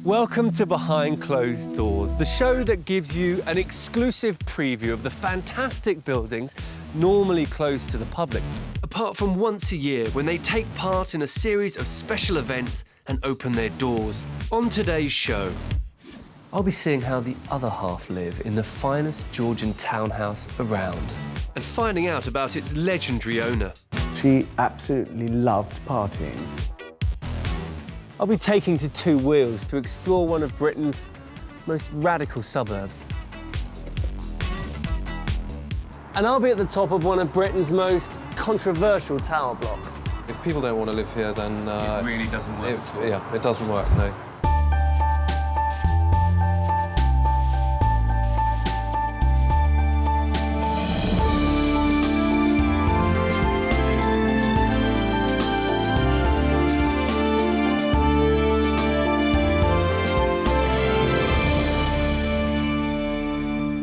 Welcome to Behind Closed Doors, the show that gives you an exclusive preview of the fantastic buildings normally closed to the public, apart from once a year when they take part in a series of special events and open their doors. On today's show, I'll be seeing how the other half live in the finest Georgian townhouse around and finding out about its legendary owner. She absolutely loved partying. I'll be taking to two wheels to explore one of Britain's most radical suburbs. And I'll be at the top of one of Britain's most controversial tower blocks. If people don't want to live here, then... it really doesn't work. It doesn't work, no.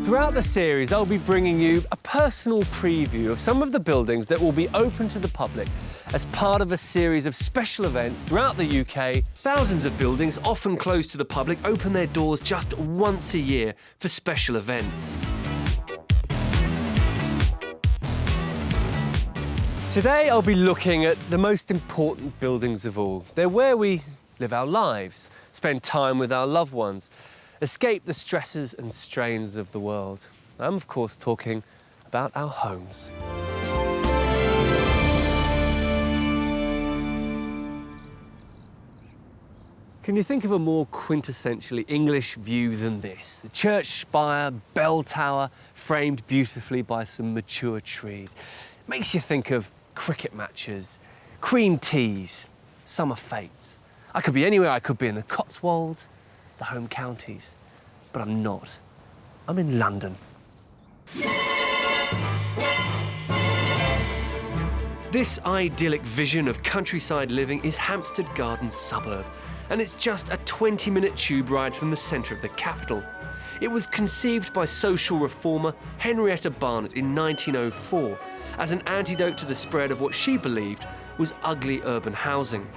Throughout the series, I'll be bringing you a personal preview of some of the buildings that will be open to the public as part of a series of special events throughout the UK. Thousands of buildings, often closed to the public, open their doors just once a year for special events. Today, I'll be looking at the most important buildings of all. They're where we live our lives, spend time with our loved ones, escape the stresses and strains of the world. I'm, of course, talking about our homes. Can you think of a more quintessentially English view than this? The church spire, bell tower, framed beautifully by some mature trees. Makes you think of cricket matches, cream teas, summer fates. I could be anywhere. I could be in the Cotswolds, the home counties, but I'm not. I'm in London. This idyllic vision of countryside living is Hampstead Garden Suburb, and it's just a 20-minute tube ride from the centre of the capital. It was conceived by social reformer Henrietta Barnett in 1904 as an antidote to the spread of what she believed was ugly urban housing.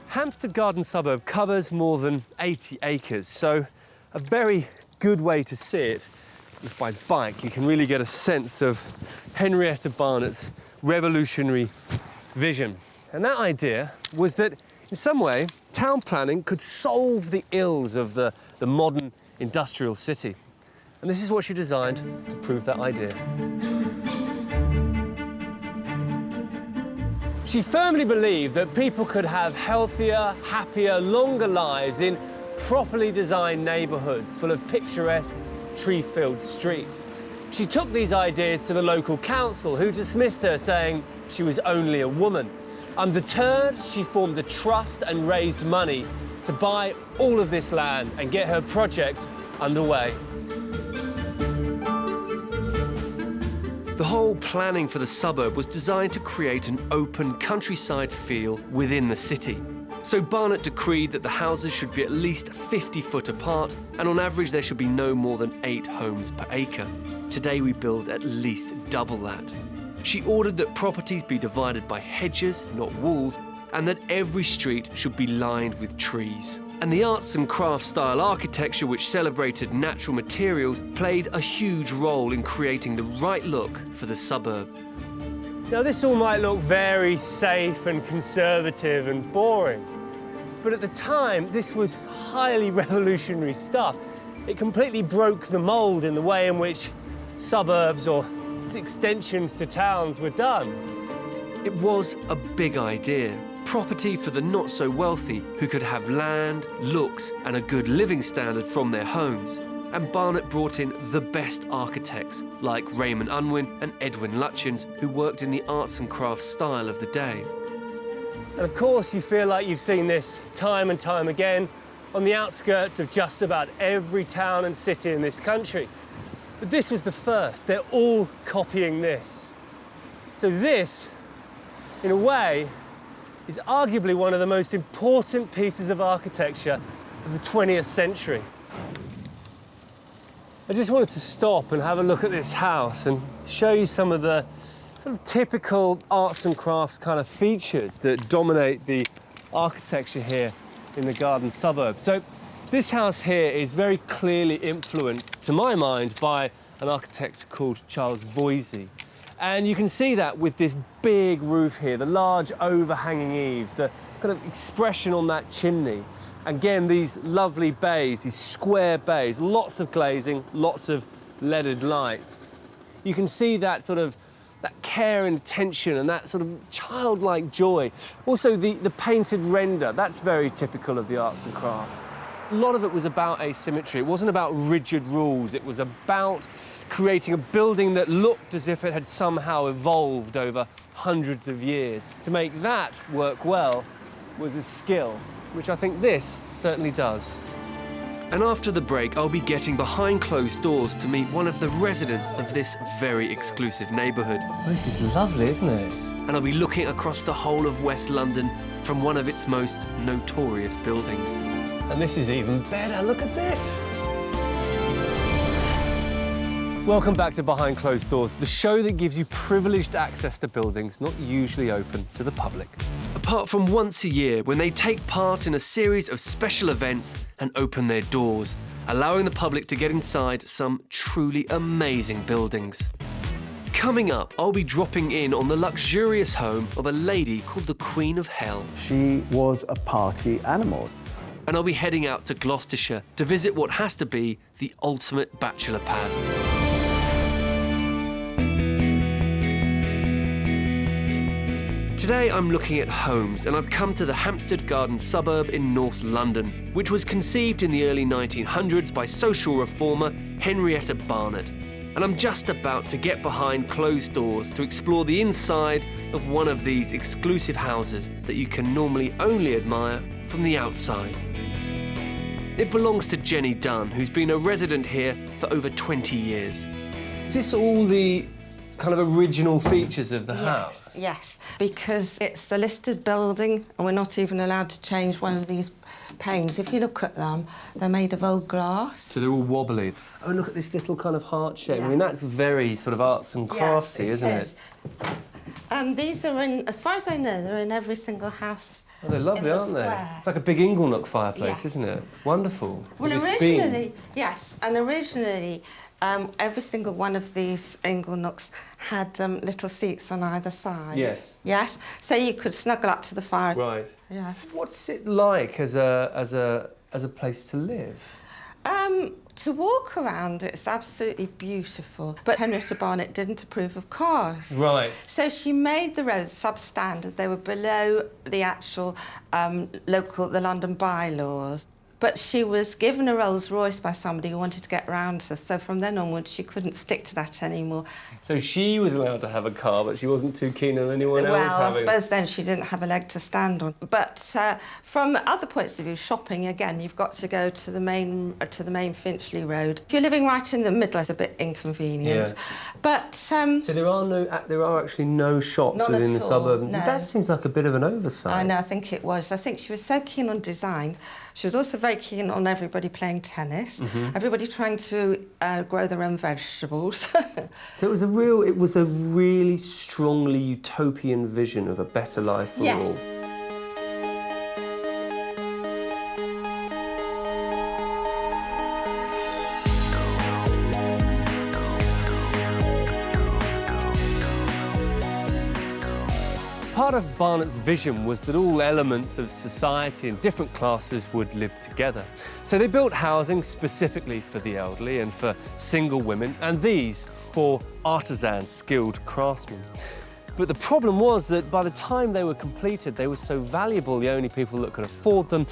Hampstead Garden Suburb covers more than 80 acres, so a very good way to see it is by bike. You can really get a sense of Henrietta Barnett's revolutionary vision. And that idea was that, in some way, town planning could solve the ills of the modern industrial city. And this is what she designed to prove that idea. She firmly believed that people could have healthier, happier, longer lives in properly designed neighbourhoods full of picturesque, tree-filled streets. She took these ideas to the local council, who dismissed her, saying she was only a woman. Undeterred, she formed a trust and raised money to buy all of this land and get her project underway. The whole planning for the suburb was designed to create an open countryside feel within the city. So Barnett decreed that the houses should be at least 50 foot apart, and on average there should be no more than 8 homes per acre. Today we build at least double that. She ordered that properties be divided by hedges, not walls, and that every street should be lined with trees. And the arts and crafts style architecture, which celebrated natural materials, played a huge role in creating the right look for the suburb. Now, this all might look very safe and conservative and boring, but at the time, this was highly revolutionary stuff. It completely broke the mould in the way in which suburbs or extensions to towns were done. It was a big idea. Property for the not-so-wealthy who could have land, looks and a good living standard from their homes. And Barnett brought in the best architects like Raymond Unwin and Edwin Lutyens, who worked in the arts and crafts style of the day. And of course you feel like you've seen this time and time again on the outskirts of just about every town and city in this country. But this was the first. They're all copying this. So this, in a way, is arguably one of the most important pieces of architecture of the 20th century. I just wanted to stop and have a look at this house and show you some of the sort of typical arts and crafts kind of features that dominate the architecture here in the garden suburb. So this house here is very clearly influenced, to my mind, by an architect called Charles Voysey. And you can see that with this big roof here, the large overhanging eaves, the kind of expression on that chimney. Again, these lovely bays, these square bays, lots of glazing, lots of leaded lights. You can see that sort of that care and attention and that sort of childlike joy. Also, the painted render, that's very typical of the arts and crafts. A lot of it was about asymmetry. It wasn't about rigid rules. It was about creating a building that looked as if it had somehow evolved over hundreds of years. To make that work well was a skill, which I think this certainly does. And after the break, I'll be getting behind closed doors to meet one of the residents of this very exclusive neighbourhood. Oh, this is lovely, isn't it? And I'll be looking across the whole of West London from one of its most notorious buildings. And this is even better, look at this! Welcome back to Behind Closed Doors, the show that gives you privileged access to buildings not usually open to the public. Apart from once a year when they take part in a series of special events and open their doors, allowing the public to get inside some truly amazing buildings. Coming up, I'll be dropping in on the luxurious home of a lady called the Queen of Hell. She was a party animal. And I'll be heading out to Gloucestershire to visit what has to be the ultimate bachelor pad. Today I'm looking at homes, and I've come to the Hampstead garden suburb in North London, which was conceived in the early 1900s by social reformer Henrietta Barnett. And I'm just about to get behind closed doors to explore the inside of one of these exclusive houses that you can normally only admire from the outside. It belongs to Jenny Dunn, who's been a resident here for over 20 years. Is this all the kind of original features of the house? Yes, because it's the listed building and we're not even allowed to change one of these panes. If you look at them, they're made of old glass. So they're all wobbly. Oh, look at this little kind of heart shape. Yeah. I mean, that's very sort of arts and craftsy, isn't it? These are in, as far as I know, they're in every single house. Oh, they're lovely, in the aren't they? square. It's like a big inglenook fireplace, Yes. isn't it? Wonderful. Well, With this beam. originally, yes, and originally, every single one of these inglenooks had little seats on either side. Yes. Yes, so you could snuggle up to the fire. Right. Yeah. What's it like as a place to live? To walk around, it's absolutely beautiful. But Henrietta Barnett didn't approve of cars. Right. So she made the roads substandard. They were below the actual the London bylaws. But she was given a Rolls Royce by somebody who wanted to get round her. So from then onwards, she couldn't stick to that anymore. So she was allowed to have a car, but she wasn't too keen on anyone else Well, I having... suppose then she didn't have a leg to stand on. But from other points of view, shopping, again, you've got to go to the main Finchley Road. If you're living right in the middle, it's a bit inconvenient. Yeah. But So there are actually no shops None within at the all, suburb. no. That seems like a bit of an oversight. I know, I think it was. I think she was so keen on design. She was also very keen on everybody playing tennis, everybody trying to grow their own vegetables. So it was a really strongly utopian vision of a better life for Yes. all. Part of Barnett's vision was that all elements of society and different classes would live together. So they built housing specifically for the elderly and for single women, and these for artisans, skilled craftsmen. But the problem was that by the time they were completed, they were so valuable, the only people that could afford them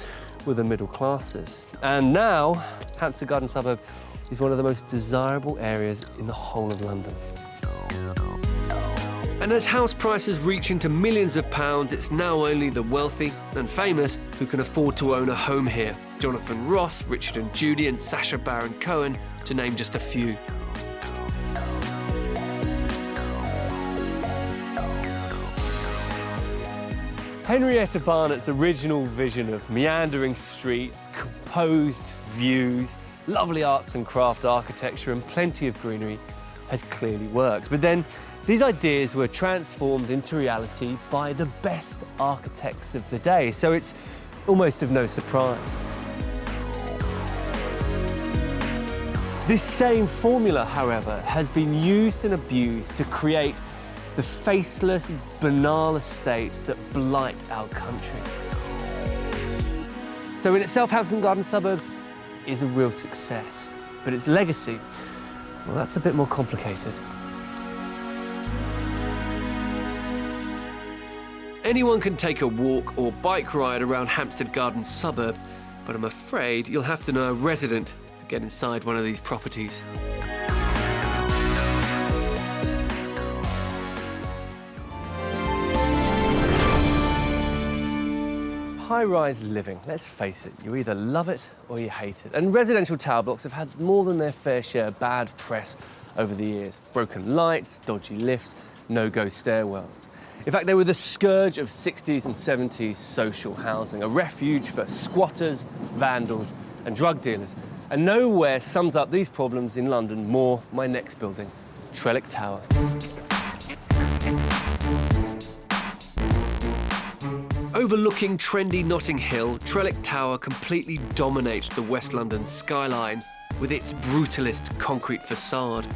were the middle classes. And now, Hampstead Garden Suburb is one of the most desirable areas in the whole of London. And as house prices reach into millions of pounds, it's now only the wealthy and famous who can afford to own a home here. Jonathan Ross, Richard and Judy and Sacha Baron Cohen, to name just a few. Henrietta Barnett's original vision of meandering streets, composed views, lovely arts and craft architecture and plenty of greenery has clearly worked. But then these ideas were transformed into reality by the best architects of the day. So it's almost of no surprise. This same formula, however, has been used and abused to create the faceless, banal estates that blight our country. So in itself, Hampstead Garden Suburbs is a real success, but its legacy, well, that's a bit more complicated. Anyone can take a walk or bike ride around Hampstead Garden Suburb, but I'm afraid you'll have to know a resident to get inside one of these properties. High-rise living, let's face it, you either love it or you hate it. And residential tower blocks have had more than their fair share of bad press over the years. Broken lights, dodgy lifts, no-go stairwells. In fact, they were the scourge of 60s and 70s social housing, a refuge for squatters, vandals and drug dealers. And nowhere sums up these problems in London more my next building, Trellick Tower. Overlooking trendy Notting Hill, Trellick Tower completely dominates the West London skyline with its brutalist concrete facade.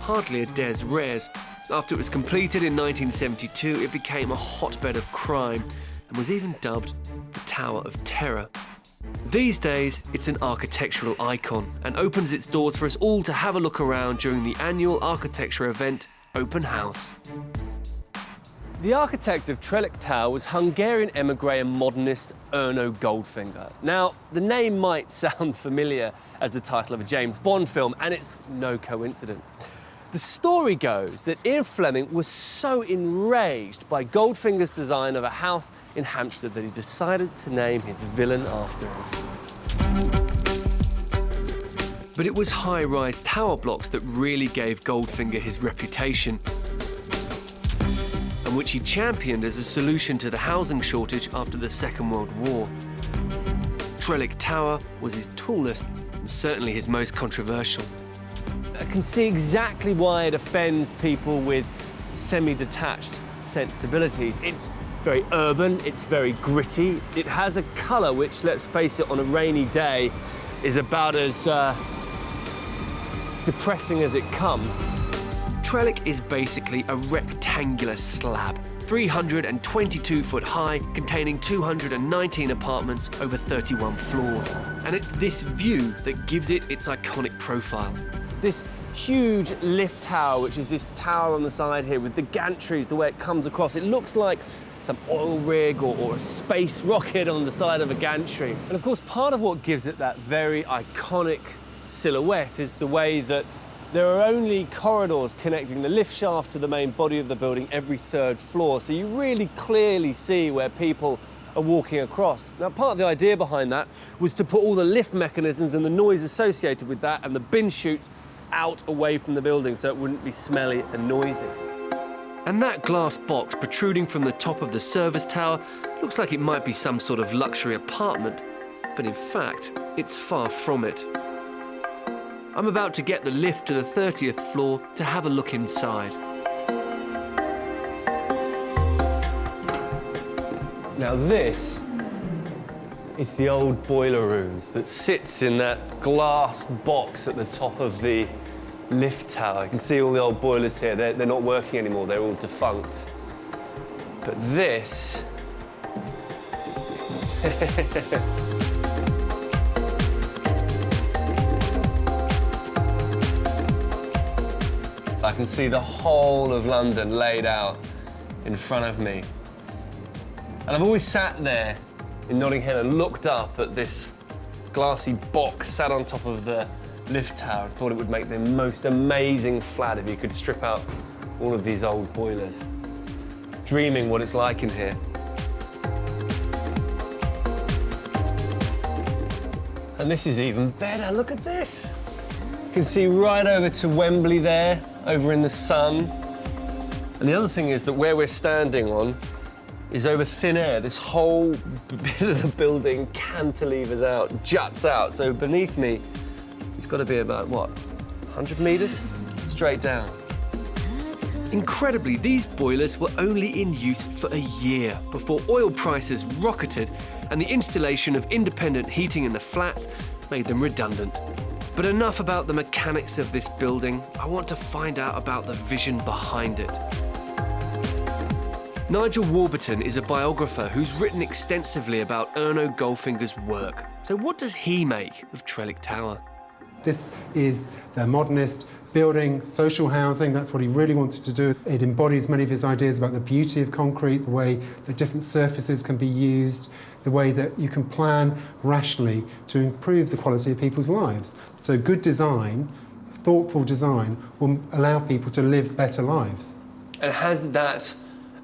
Hardly a des res. After it was completed in 1972, it became a hotbed of crime and was even dubbed the Tower of Terror. These days, it's an architectural icon and opens its doors for us all to have a look around during the annual architecture event, Open House. The architect of Trellick Tower was Hungarian émigré and modernist Erno Goldfinger. Now, the name might sound familiar as the title of a James Bond film, and it's no coincidence. The story goes that Ian Fleming was so enraged by Goldfinger's design of a house in Hampstead that he decided to name his villain after him. But it was high-rise tower blocks that really gave Goldfinger his reputation, and which he championed as a solution to the housing shortage after the Second World War. Trellick Tower was his tallest and certainly his most controversial. I can see exactly why it offends people with semi-detached sensibilities. It's very urban, it's very gritty. It has a colour which, let's face it, on a rainy day is about as depressing as it comes. Trellick is basically a rectangular slab, 322 foot high, containing 219 apartments over 31 floors. And it's this view that gives it its iconic profile. This huge lift tower, which is this tower on the side here with the gantries, the way it comes across, it looks like some oil rig or a space rocket on the side of a gantry. And of course, part of what gives it that very iconic silhouette is the way that there are only corridors connecting the lift shaft to the main body of the building every third floor, so you really clearly see where people are walking across. Now, part of the idea behind that was to put all the lift mechanisms and the noise associated with that and the bin chutes out away from the building so it wouldn't be smelly and noisy. And that glass box protruding from the top of the service tower looks like it might be some sort of luxury apartment, but in fact, it's far from it. I'm about to get the lift to the 30th floor to have a look inside. Now this is the old boiler rooms that sits in that glass box at the top of the lift tower. You can see all the old boilers here. They're not working anymore, they're all defunct. But this... I can see the whole of London laid out in front of me. And I've always sat there in Notting Hill and looked up at this glassy box sat on top of the lift tower and thought it would make the most amazing flat if you could strip out all of these old boilers. Dreaming what it's like in here. And this is even better, look at this. You can see right over to Wembley there, over in the sun. And the other thing is that where we're standing on is over thin air. This whole bit of the building cantilevers out, juts out. So beneath me, it's got to be about, what, 100 metres? Straight down. Incredibly, these boilers were only in use for a year before oil prices rocketed and the installation of independent heating in the flats made them redundant. But enough about the mechanics of this building. I want to find out about the vision behind it. Nigel Warburton is a biographer who's written extensively about Erno Goldfinger's work. So what does he make of Trellick Tower? This is the modernist building, social housing. That's what he really wanted to do. It embodies many of his ideas about the beauty of concrete, the way that different surfaces can be used, the way that you can plan rationally to improve the quality of people's lives. So good design, thoughtful design, will allow people to live better lives. And has that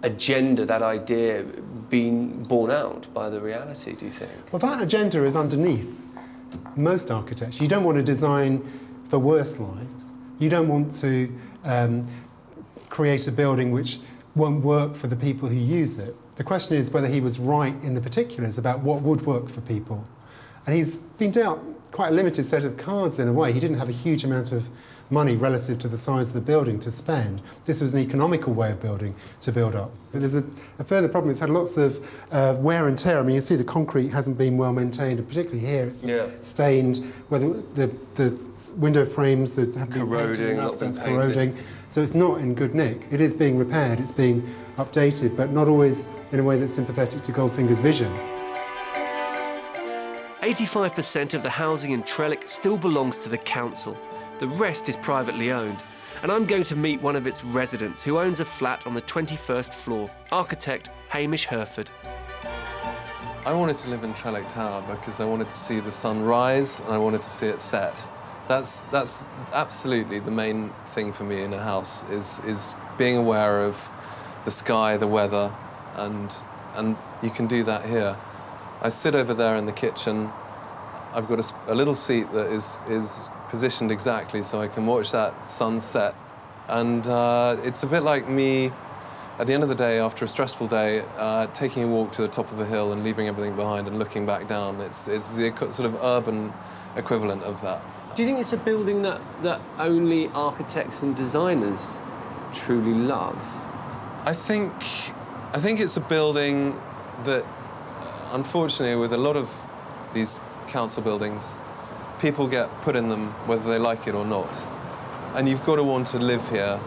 agenda, that idea, been borne out by the reality, do you think? Well, that agenda is underneath most architecture. You don't want to design for worse lives. You don't want to create a building which won't work for the people who use it. The question is whether he was right in the particulars about what would work for people. And he's been dealt quite a limited set of cards in a way. He didn't have a huge amount of money relative to the size of the building to spend. This was an economical way of building to build up. But there's a further problem. It's had lots of wear and tear. I mean, you see the concrete hasn't been well maintained, and particularly here it's stained, whether the window frames that have been corroding, corroding. So it's not in good nick. It is being repaired, it's being updated, but not always in a way that's sympathetic to Goldfinger's vision. 85% of the housing in Trellick still belongs to the council. The rest is privately owned. And I'm going to meet one of its residents who owns a flat on the 21st floor, architect Hamish Herford. I wanted to live in Trellick Tower because I wanted to see the sun rise and I wanted to see it set. That's absolutely the main thing for me in a house, is being aware of the sky, the weather, and you can do that here. I sit over there in the kitchen. I've got a little seat that is positioned exactly so I can watch that sunset. And it's a bit like me, at the end of the day, after a stressful day, taking a walk to the top of a hill and leaving everything behind and looking back down. It's the sort of urban equivalent of that. Do you think it's a building that only architects and designers truly love? I think it's a building that, unfortunately, with a lot of these council buildings, people get put in them whether they like it or not. And you've got to want to live here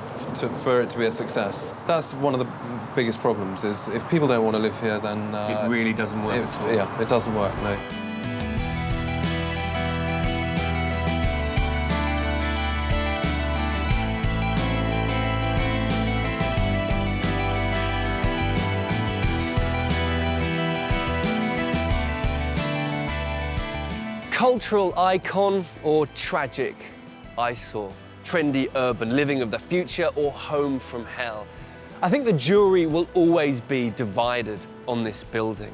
for it to be a success. That's one of the biggest problems, is if people don't want to live here, then... it really doesn't work. Yeah, it doesn't work, no. Cultural icon or tragic eyesore? Trendy urban living of the future or home from hell? I think the jury will always be divided on this building.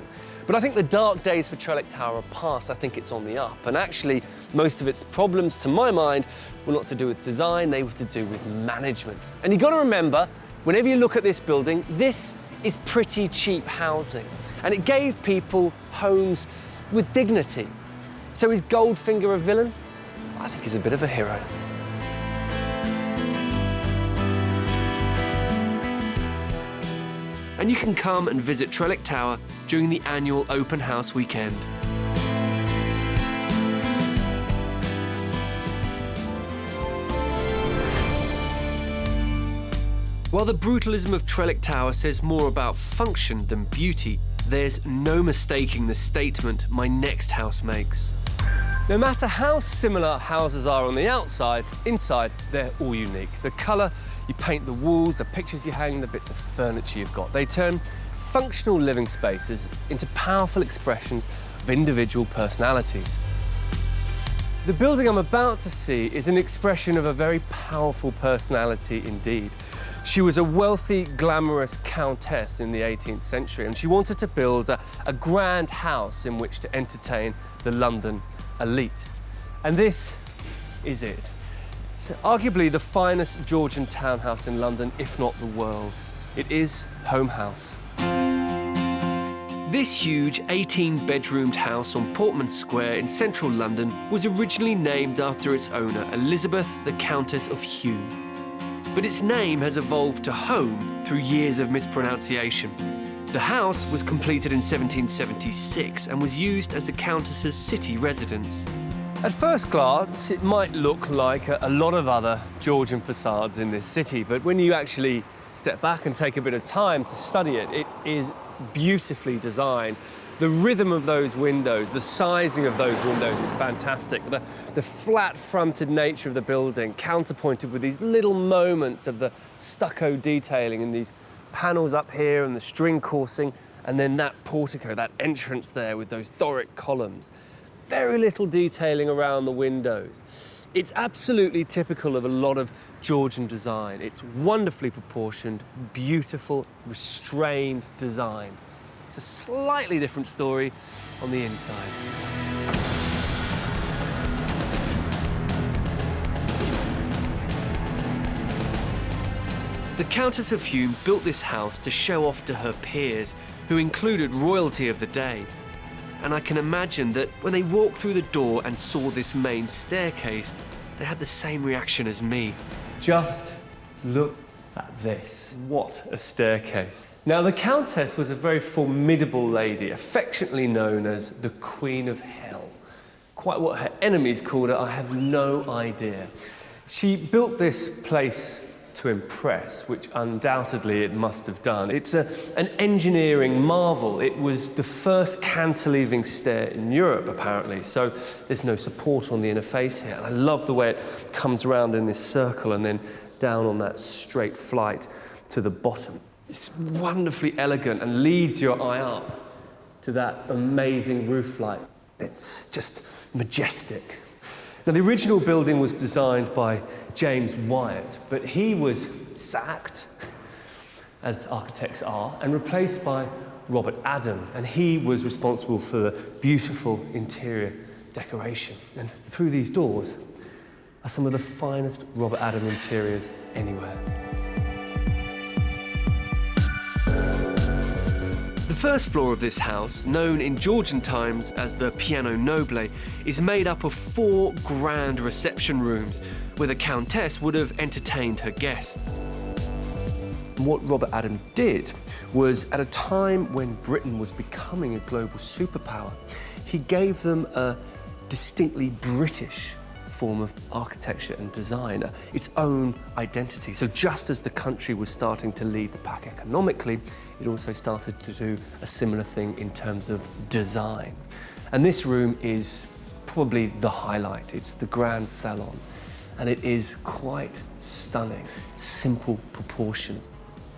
But I think the dark days for Trellick Tower are past. I think it's on the up. And actually, most of its problems, to my mind, were not to do with design, they were to do with management. And you've got to remember, whenever you look at this building, this is pretty cheap housing. And it gave people homes with dignity. So is Goldfinger a villain? I think he's a bit of a hero. And you can come and visit Trellick Tower during the annual open house weekend. While the brutalism of Trellick Tower says more about function than beauty, there's no mistaking the statement my next house makes. No matter how similar houses are on the outside, inside they're all unique. The colour you paint the walls, the pictures you hang, the bits of furniture you've got. They turn functional living spaces into powerful expressions of individual personalities. The building I'm about to see is an expression of a very powerful personality indeed. She was a wealthy, glamorous countess in the 18th century, and she wanted to build a grand house in which to entertain the London elite. And this is it. It's arguably the finest Georgian townhouse in London, if not the world. It is Home House. This huge 18-bedroomed house on Portman Square in central London was originally named after its owner, Elizabeth, the Countess of Hume. but its name has evolved to home through years of mispronunciation. The house was completed in 1776 and was used as the Countess's city residence. At first glance, it might look like a lot of other Georgian facades in this city, but when you actually step back and take a bit of time to study it, it is beautifully designed. The rhythm of those windows, the sizing of those windows is fantastic. The flat-fronted nature of the building, counterpointed with these little moments of the stucco detailing and these panels up here and the string coursing, and then that portico, that entrance there with those Doric columns. Very little detailing around the windows. It's absolutely typical of a lot of Georgian design. It's wonderfully proportioned, beautiful, restrained design. It's a slightly different story on the inside. The Countess of Hume built this house to show off to her peers, who included royalty of the day. And I can imagine that when they walked through the door and saw this main staircase, they had the same reaction as me. Just look at this. What a staircase. Now, the Countess was a very formidable lady, affectionately known as the Queen of Hell. Quite what her enemies called her, I have no idea. She built this place to impress, which undoubtedly it must have done. It's an engineering marvel. It was the first cantilevering stair in Europe, apparently, so there's no support on the inner face here. And I love the way it comes around in this circle and then down on that straight flight to the bottom. It's wonderfully elegant and leads your eye up to that amazing roof light. It's just majestic. Now, the original building was designed by James Wyatt, but he was sacked, as architects are, and replaced by Robert Adam, and he was responsible for the beautiful interior decoration. And through these doors are some of the finest Robert Adam interiors anywhere. The first floor of this house, known in Georgian times as the Piano Noble, is made up of 4 grand reception rooms where the Countess would have entertained her guests. What Robert Adam did was, at a time when Britain was becoming a global superpower, he gave them a distinctly British form of architecture and design, its own identity. So just as the country was starting to lead the pack economically, it also started to do a similar thing in terms of design. And this room is probably the highlight. It's the grand salon, and it is quite stunning. Simple proportions,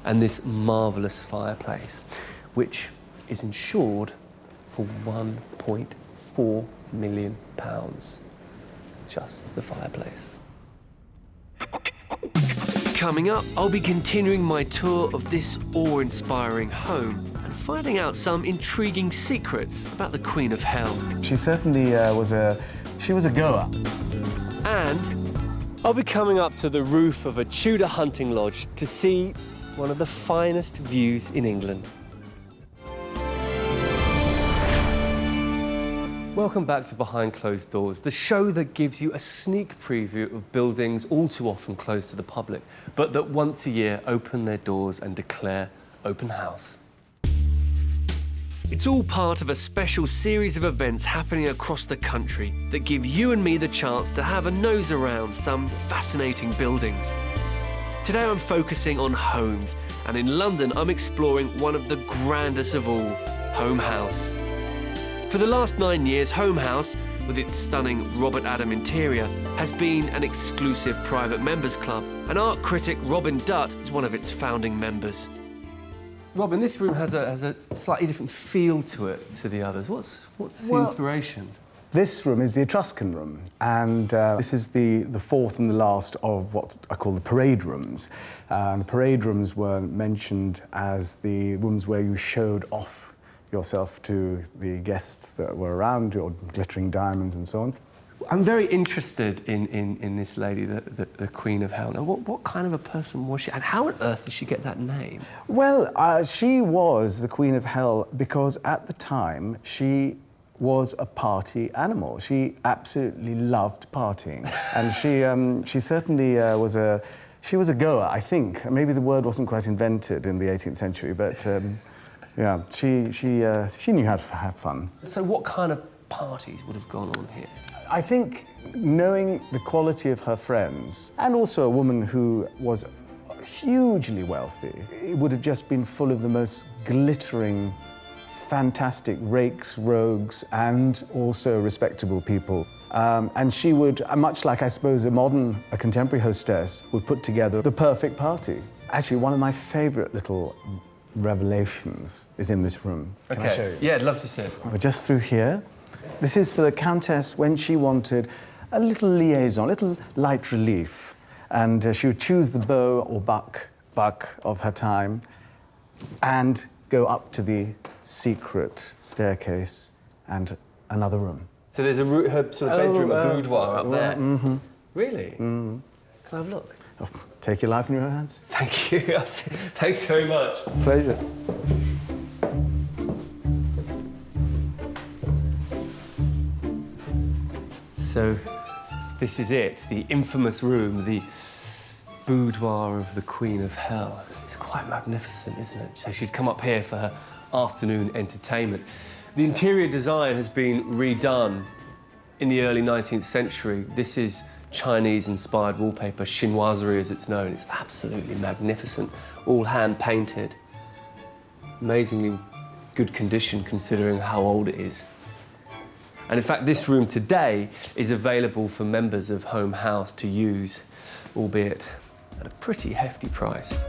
and this marvellous fireplace, which is insured for £1.4 million. Just the fireplace. Coming up, I'll be continuing my tour of this awe-inspiring home and finding out some intriguing secrets about the Queen of Hell. She certainly was a goer. And I'll be coming up to the roof of a Tudor hunting lodge to see one of the finest views in England. Welcome back to Behind Closed Doors, the show that gives you a sneak preview of buildings all too often closed to the public, but that once a year open their doors and declare open house. It's all part of a special series of events happening across the country that give you and me the chance to have a nose around some fascinating buildings. Today I'm focusing on homes, and in London I'm exploring one of the grandest of all, Home House. For the last 9 years, Home House, with its stunning Robert Adam interior, has been an exclusive private members club, and art critic Robin Dutt is one of its founding members. Robin, this room has a slightly different feel to it to the others. What's the inspiration? This room is the Etruscan room, and this is the fourth and the last of what I call the parade rooms. The parade rooms were mentioned as the rooms where you showed off yourself to the guests that were around, your glittering diamonds and so on. I'm very interested in this lady, the Queen of Hell. Now, what kind of a person was she, and how on earth did she get that name? Well, she was the Queen of Hell because at the time she was a party animal. She absolutely loved partying, and she certainly was She was a goer, I think. Maybe the word wasn't quite invented in the 18th century, but yeah, she knew how to have fun. So what kind of parties would have gone on here? I think knowing the quality of her friends, and also a woman who was hugely wealthy, it would have just been full of the most glittering, fantastic rakes, rogues, and also respectable people. And she would, much like I suppose a contemporary hostess, would put together the perfect party. Actually, one of my favourite little revelations is in this room. Can I show you? Yeah, I'd love to see it. We're just through here. This is for the Countess when she wanted a little liaison, a little light relief. And she would choose the beau or buck of her time and go up to the secret staircase and another room. So there's her sort of bedroom, a boudoir up there. Mm-hmm. Really? Mm. Can I have a look? Oh, take your life in your own hands. Thank you. Thanks very much. Pleasure. So this is it, the infamous room, the boudoir of the Queen of Hell. It's quite magnificent, isn't it? So she'd come up here for her afternoon entertainment. The interior design has been redone in the early 19th century. This is Chinese-inspired wallpaper, chinoiserie as it's known. It's absolutely magnificent, all hand-painted. Amazingly good condition considering how old it is. And in fact, this room today is available for members of Home House to use, albeit at a pretty hefty price.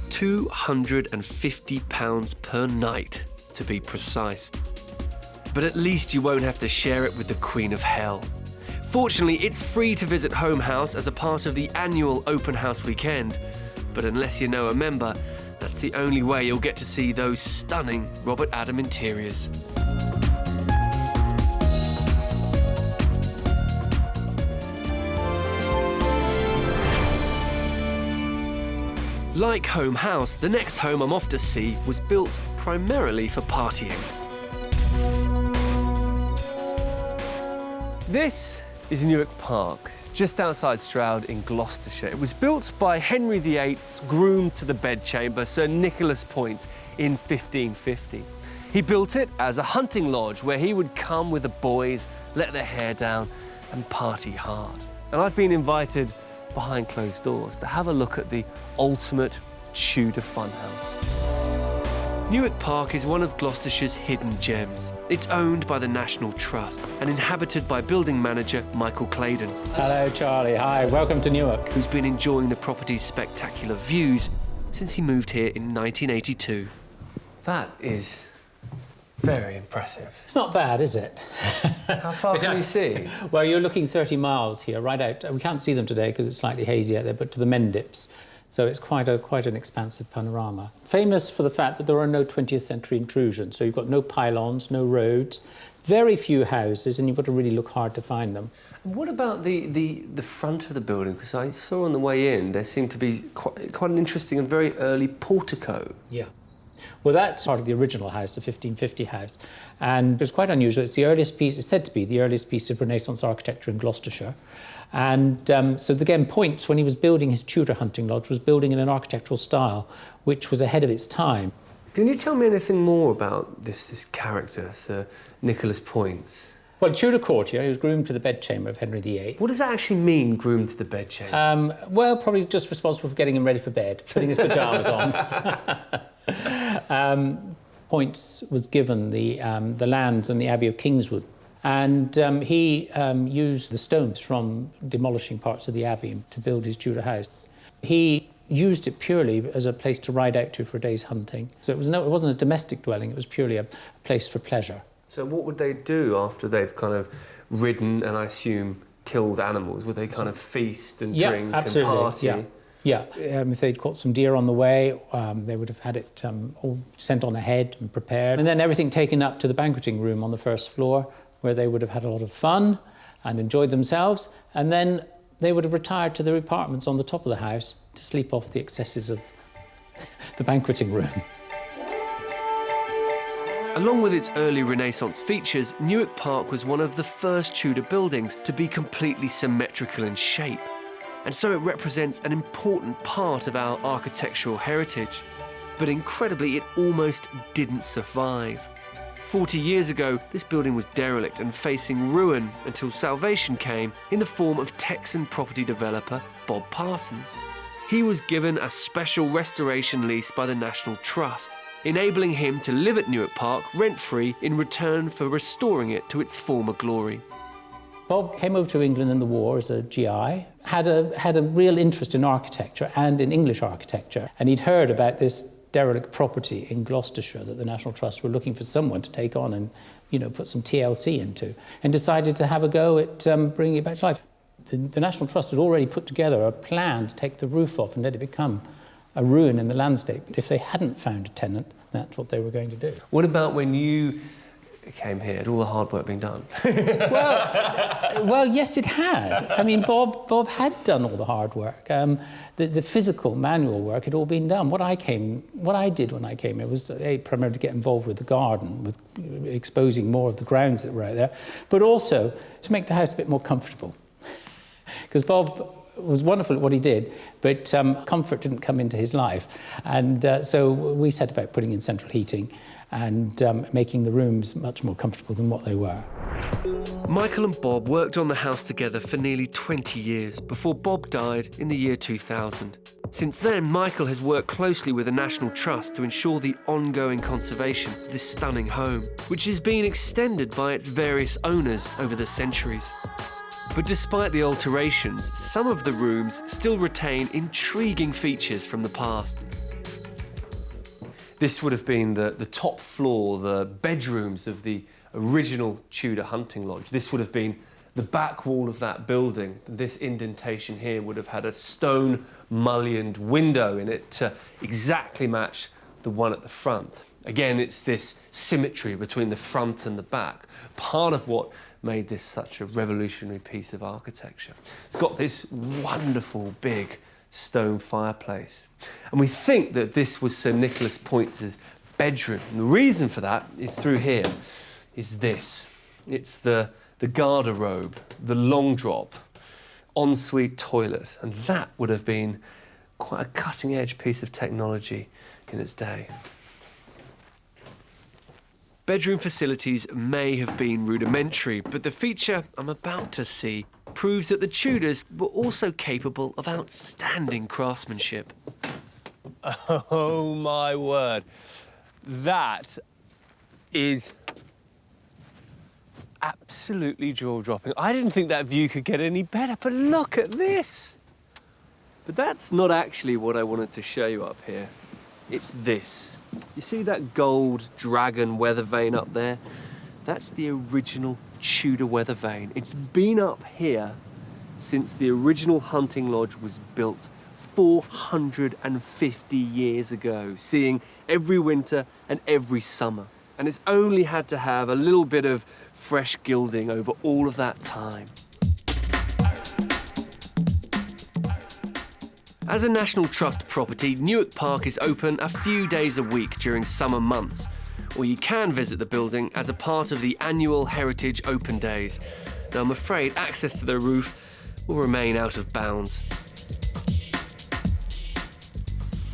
£250 per night, to be precise. But at least you won't have to share it with the Queen of Hell. Fortunately, it's free to visit Home House as a part of the annual open house weekend. But unless you know a member, that's the only way you'll get to see those stunning Robert Adam interiors. Like Home House, the next home I'm off to see was built primarily for partying. This is Newark Park, just outside Stroud in Gloucestershire. It was built by Henry VIII's groom to the bedchamber, Sir Nicholas Point, in 1550. He built it as a hunting lodge where he would come with the boys, let their hair down and party hard. And I've been invited behind closed doors to have a look at the ultimate Tudor funhouse. Newark Park is one of Gloucestershire's hidden gems. It's owned by the National Trust and inhabited by building manager Michael Claydon. Hello, Charlie. Hi, welcome to Newark. Who's been enjoying the property's spectacular views since he moved here in 1982. That is very impressive. It's not bad, is it? How far can you see? Well, you're looking 30 miles here, right out. We can't see them today because it's slightly hazy out there, but to the Mendips. So it's quite an expansive panorama. Famous for the fact that there are no 20th century intrusions. So you've got no pylons, no roads, very few houses, and you've got to really look hard to find them. What about the front of the building? Because I saw on the way in there seemed to be quite an interesting and very early portico. Yeah. Well, that's part of the original house, the 1550 house, and it's quite unusual. It's the earliest piece, it's said to be the earliest piece of Renaissance architecture in Gloucestershire. And so again, Poyntz, when he was building his Tudor hunting lodge, was building in an architectural style which was ahead of its time. Can you tell me anything more about this character, Sir Nicholas Poyntz? Well, Tudor courtier, he was groomed to the bedchamber of Henry VIII. What does that actually mean, groomed to the bedchamber? Well, probably just responsible for getting him ready for bed, putting his pyjamas on. Poyntz was given the lands and the Abbey of Kingswood, and he used the stones from demolishing parts of the abbey to build his Tudor house. He used it purely as a place to ride out to for a day's hunting. So it wasn't a domestic dwelling, it was purely a place for pleasure. So what would they do after they've kind of ridden and, I assume, killed animals? Would they kind of feast and drink absolutely. and party? Yeah. If they'd caught some deer on the way, they would have had it all sent on ahead and prepared. And then everything taken up to the banqueting room on the first floor, where they would have had a lot of fun and enjoyed themselves. And then they would have retired to their apartments on the top of the house to sleep off the excesses of the banqueting room. Along with its early Renaissance features, Newark Park was one of the first Tudor buildings to be completely symmetrical in shape. and so it represents an important part of our architectural heritage. But incredibly, it almost didn't survive. 40 years ago, this building was derelict and facing ruin until salvation came in the form of Texan property developer Bob Parsons. He was given a special restoration lease by the National Trust, enabling him to live at Newark Park rent-free in return for restoring it to its former glory. Bob came over to England in the war as a GI, had a real interest in architecture and in English architecture, and he'd heard about this derelict property in Gloucestershire that the National Trust were looking for someone to take on and, put some TLC into, and decided to have a go at bringing it back to life. The National Trust had already put together a plan to take the roof off and let it become a ruin in the landscape. But if they hadn't found a tenant, that's what they were going to do. What about when you came here? Had all the hard work been done? Well, yes, it had. I mean, Bob had done all the hard work. The physical, manual work had all been done. What I did when I came here was primarily to get involved with the garden, with exposing more of the grounds that were out there, but also to make the house a bit more comfortable. Because Bob was wonderful at what he did, but comfort didn't come into his life. And so we set about putting in central heating and making the rooms much more comfortable than what they were. Michael and Bob worked on the house together for nearly 20 years before Bob died in the year 2000. Since then, Michael has worked closely with the National Trust to ensure the ongoing conservation of this stunning home, which has been extended by its various owners over the centuries. But despite the alterations, some of the rooms still retain intriguing features from the past. This would have been the top floor, the bedrooms of the original Tudor hunting lodge. This would have been the back wall of that building. This indentation here would have had a stone mullioned window in it to exactly match the one at the front. Again, it's this symmetry between the front and the back, part of what made this such a revolutionary piece of architecture. It's got this wonderful big stone fireplace. And we think that this was Sir Nicholas Poyntz's bedroom. And the reason for that is through here, is this. It's the garderobe, the long drop, ensuite toilet. And that would have been quite a cutting-edge piece of technology in its day. Bedroom facilities may have been rudimentary, but the feature I'm about to see proves that the Tudors were also capable of outstanding craftsmanship. Oh my word. That is absolutely jaw-dropping. I didn't think that view could get any better, but look at this. But that's not actually what I wanted to show you up here. It's this. You see that gold dragon weather vane up there? That's the original Tudor weather vane. It's been up here since the original hunting lodge was built 450 years ago, seeing every winter and every summer. And it's only had to have a little bit of fresh gilding over all of that time. As a National Trust property, Newark Park is open a few days a week during summer months, or you can visit the building as a part of the annual Heritage Open Days. Now, I'm afraid access to the roof will remain out of bounds.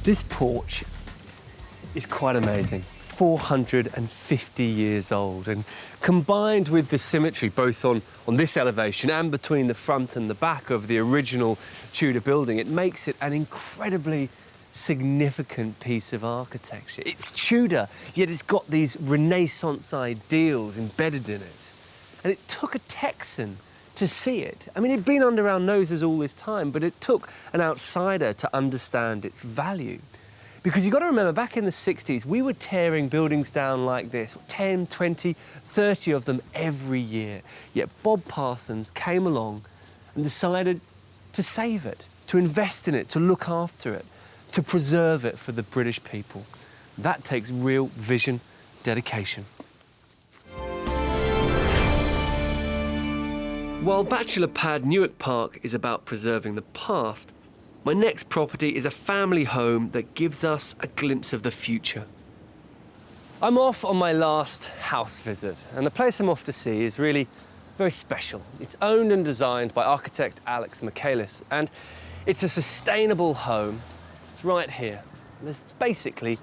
This porch is quite amazing. 450 years old, and combined with the symmetry both on this elevation and between the front and the back of the original Tudor building, it makes it an incredibly significant piece of architecture. It's Tudor, yet it's got these Renaissance ideals embedded in it. And it took a Texan to see it. I mean, it'd been under our noses all this time, but it took an outsider to understand its value. Because you've got to remember, back in the 60s, we were tearing buildings down like this, 10, 20, 30 of them every year. Yet Bob Parsons came along and decided to save it, to invest in it, to look after it, to preserve it for the British people. That takes real vision, dedication. While Bachelor Pad Newark Park is about preserving the past, my next property is a family home that gives us a glimpse of the future. I'm off on my last house visit, and the place I'm off to see is really very special. It's owned and designed by architect Alex Michaelis, and it's a sustainable home. It's right here. There's basically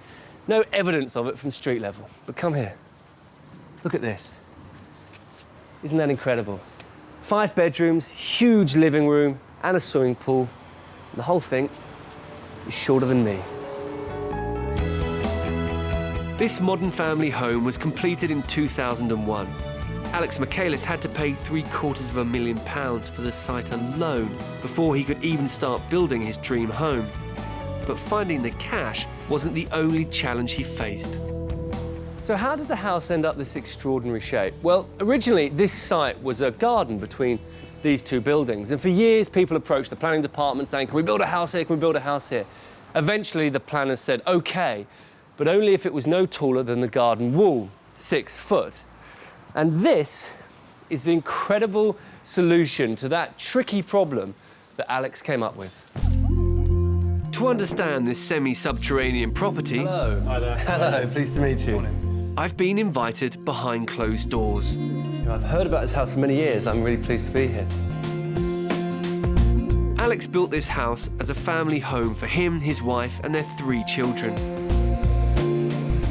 no evidence of it from street level. But come here. Look at this. Isn't that incredible? 5 bedrooms, huge living room, and a swimming pool. And the whole thing is shorter than me. This modern family home was completed in 2001. Alex Michaelis had to pay £750,000 for the site alone before he could even start building his dream home. But finding the cash wasn't the only challenge he faced. So how did the house end up this extraordinary shape? Well, originally this site was a garden between these 2 buildings, and for years people approached the planning department saying, can we build a house here, can we build a house here? Eventually the planners said, OK, but only if it was no taller than the garden wall, 6 foot. And this is the incredible solution to that tricky problem that Alex came up with. To understand this semi-subterranean property... Hello. Hi there. Hello, pleased to meet you. I've been invited behind closed doors. I've heard about this house for many years. I'm really pleased to be here. Alex built this house as a family home for him, his wife, and their 3 children.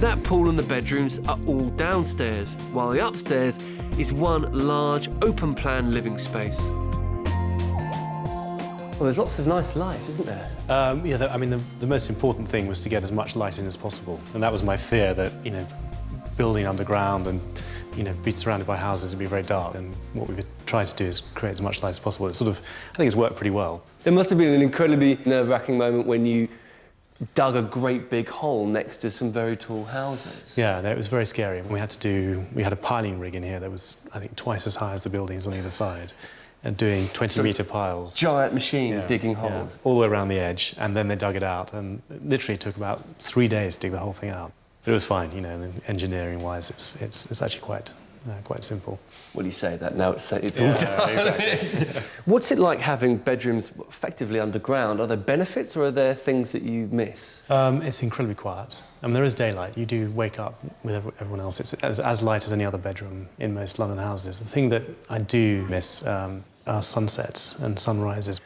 That pool and the bedrooms are all downstairs, while the upstairs is one large, open-plan living space. Well, there's lots of nice light, isn't there? Yeah, I mean, the most important thing was to get as much light in as possible. And that was my fear, that, you know, building underground and, you know, be surrounded by houses and be very dark. And what we've tried to do is create as much light as possible. It's sort of, I think it's worked pretty well. There must have been an incredibly nerve-wracking moment when you dug a great big hole next to some very tall houses. Yeah, no, it was very scary. We had a piling rig in here that was, I think, twice as high as the buildings on either side, and doing 20-metre piles. Giant machine digging holes. All the way around the edge, and then they dug it out, and it literally took about 3 days to dig the whole thing out. But it was fine, you know, engineering-wise, it's actually quite simple. Well, you say that, now it's all done. Exactly. What's it like having bedrooms effectively underground? Are there benefits or are there things that you miss? It's incredibly quiet. I mean, there is daylight. You do wake up with everyone else. It's as light as any other bedroom in most London houses. The thing that I do miss are sunsets and sunrises.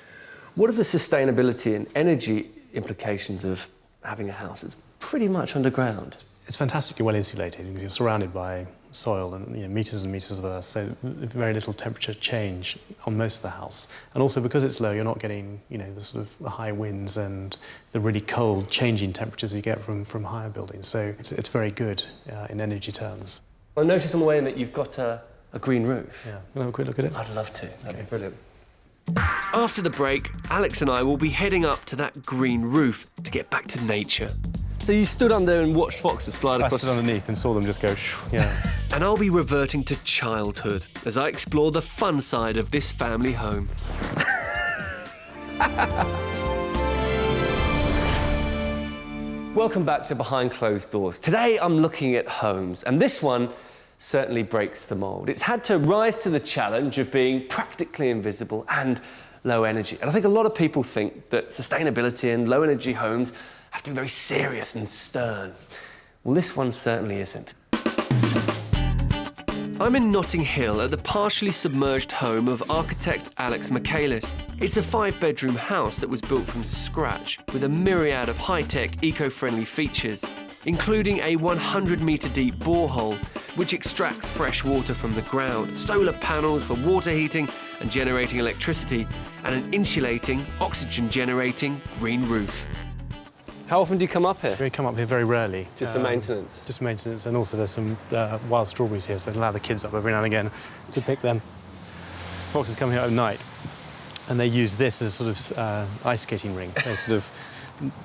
What are the sustainability and energy implications of having a house that's pretty much underground? It's fantastically well insulated because you're surrounded by soil and, you know, metres and metres of earth, so very little temperature change on most of the house. And also because it's low, you're not getting, you know, the sort of high winds and the really cold changing temperatures you get from higher buildings. So it's very good in energy terms. I noticed on the way in that you've got a green roof. Yeah, can I have a quick look at it? I'd love to. That'd be brilliant. After the break, Alex and I will be heading up to that green roof to get back to nature. So you stood under and watched foxes slide across... I stood underneath and saw them just go, yeah. And I'll be reverting to childhood as I explore the fun side of this family home. Welcome back to Behind Closed Doors. Today I'm looking at homes, and this one certainly breaks the mould. It's had to rise to the challenge of being practically invisible and low energy. And I think a lot of people think that sustainability and low energy homes have to be very serious and stern. Well, this one certainly isn't. I'm in Notting Hill at the partially submerged home of architect Alex Michaelis. It's a 5-bedroom house that was built from scratch with a myriad of high-tech, eco-friendly features, including a 100-metre deep borehole which extracts fresh water from the ground, solar panels for water heating and generating electricity, and an insulating, oxygen-generating green roof. How often do you come up here? We come up here very rarely. Just for maintenance? Just maintenance, and also there's some wild strawberries here, so I allow the kids up every now and again to pick them. Foxes come here at night, and they use this as a sort of ice skating ring. They sort of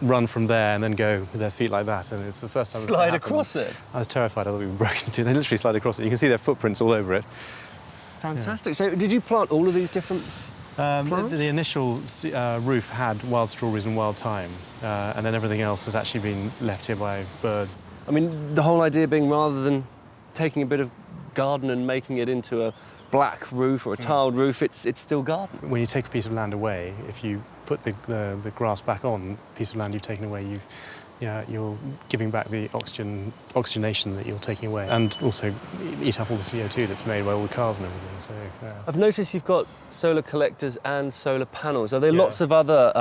run from there and then go with their feet like that, and it's the first time Slide across it? I was terrified I thought we were broken into. They literally slide across it. You can see their footprints all over it. Fantastic. Yeah. So did you plant all of these different the initial roof had wild strawberries and wild thyme, and then everything else has actually been left here by birds. I mean, the whole idea being rather than taking a bit of garden and making it into a black roof or a tiled roof, it's still garden. When you take a piece of land away, if you put the grass back on, the piece of land you've taken away, you're giving back the oxygenation that you're taking away, and also eat up all the CO2 that's made by all the cars and everything. So I've noticed you've got solar collectors and solar panels. Are there lots of other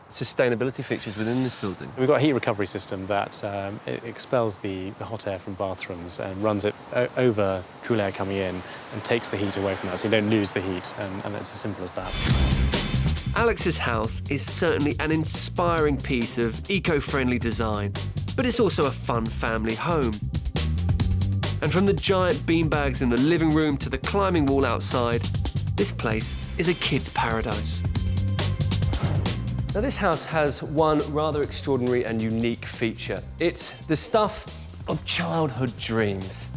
sustainability features within this building? we've got a heat recovery system that it expels the hot air from bathrooms and runs it over cool air coming in and takes the heat away from that, so you don't lose the heat, and it's as simple as that. Alex's house is certainly an inspiring piece of eco-friendly design, but it's also a fun family home. And from the giant beanbags in the living room to the climbing wall outside, this place is a kid's paradise. Now, this house has one rather extraordinary and unique feature. It's the stuff of childhood dreams.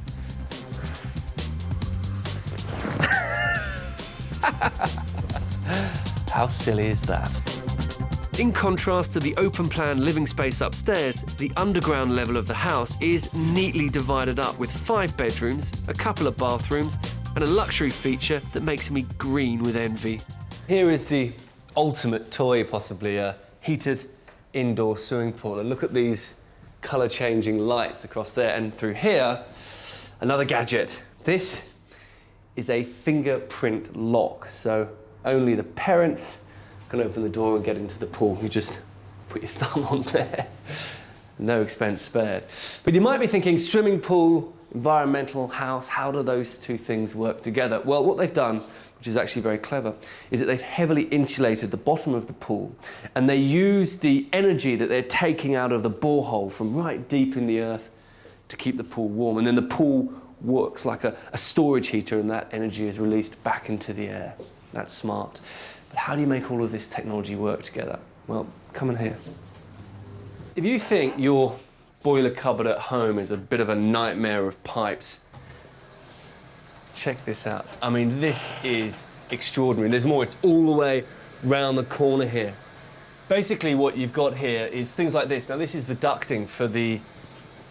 How silly is that? In contrast to the open-plan living space upstairs, the underground level of the house is neatly divided up with 5 bedrooms, a couple of bathrooms, and a luxury feature that makes me green with envy. Here is the ultimate toy, possibly, a heated indoor swimming pool. And look at these colour-changing lights across there, and through here, another gadget. This is a fingerprint lock, so only the parents can open the door and get into the pool. You just put your thumb on there. No expense spared. But you might be thinking, swimming pool, environmental house, how do those two things work together? Well, what they've done, which is actually very clever, is that they've heavily insulated the bottom of the pool, and they use the energy that they're taking out of the borehole from right deep in the earth to keep the pool warm. And then the pool works like a storage heater, and that energy is released back into the air. That's smart. But how do you make all of this technology work together? Well, come in here. If you think your boiler cupboard at home is a bit of a nightmare of pipes, check this out. I mean, this is extraordinary. There's more. It's all the way round the corner here. Basically, what you've got here is things like this. Now, this is the ducting for the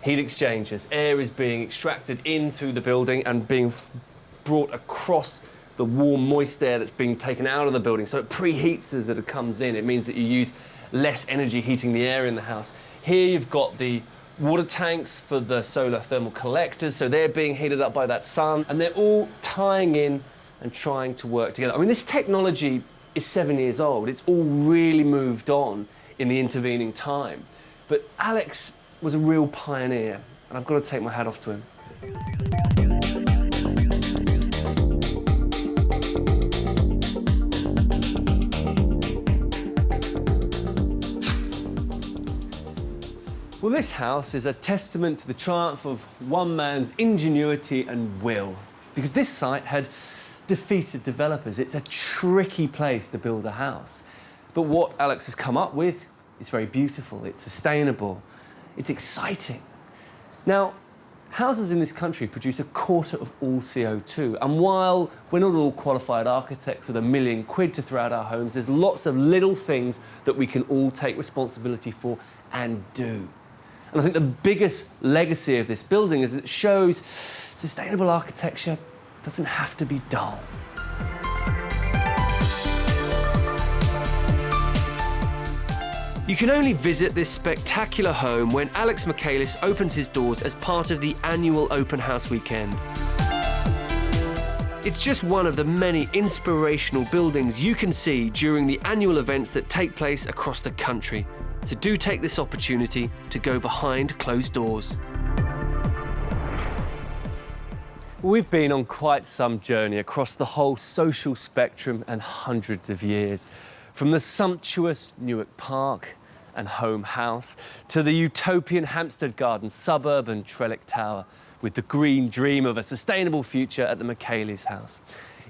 heat exchangers. Air is being extracted in through the building and being brought across the warm, moist air that's being taken out of the building. So it preheats as it comes in. It means that you use less energy heating the air in the house. Here you've got the water tanks for the solar thermal collectors, so they're being heated up by that sun, and they're all tying in and trying to work together. I mean, this technology is 7 years old. It's all really moved on in the intervening time. But Alex was a real pioneer, and I've got to take my hat off to him. Well, this house is a testament to the triumph of one man's ingenuity and will, because this site had defeated developers. It's a tricky place to build a house. But what Alex has come up with is very beautiful, it's sustainable, it's exciting. Now, houses in this country produce 1/4 of all CO2, and while we're not all qualified architects with £1 million to throw at our homes, there's lots of little things that we can all take responsibility for and do. And I think the biggest legacy of this building is that it shows sustainable architecture doesn't have to be dull. You can only visit this spectacular home when Alex Michaelis opens his doors as part of the annual open house weekend. It's just one of the many inspirational buildings you can see during the annual events that take place across the country. So do take this opportunity to go behind closed doors. We've been on quite some journey across the whole social spectrum and hundreds of years. From the sumptuous Newark Park and home house to the utopian Hampstead garden, Suburb and Trellick Tower, with the green dream of a sustainable future at the Michaelis house.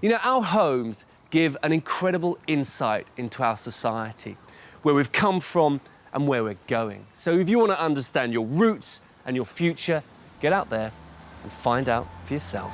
You know, our homes give an incredible insight into our society, where we've come from and where we're going. So if you want to understand your roots and your future, get out there and find out for yourself.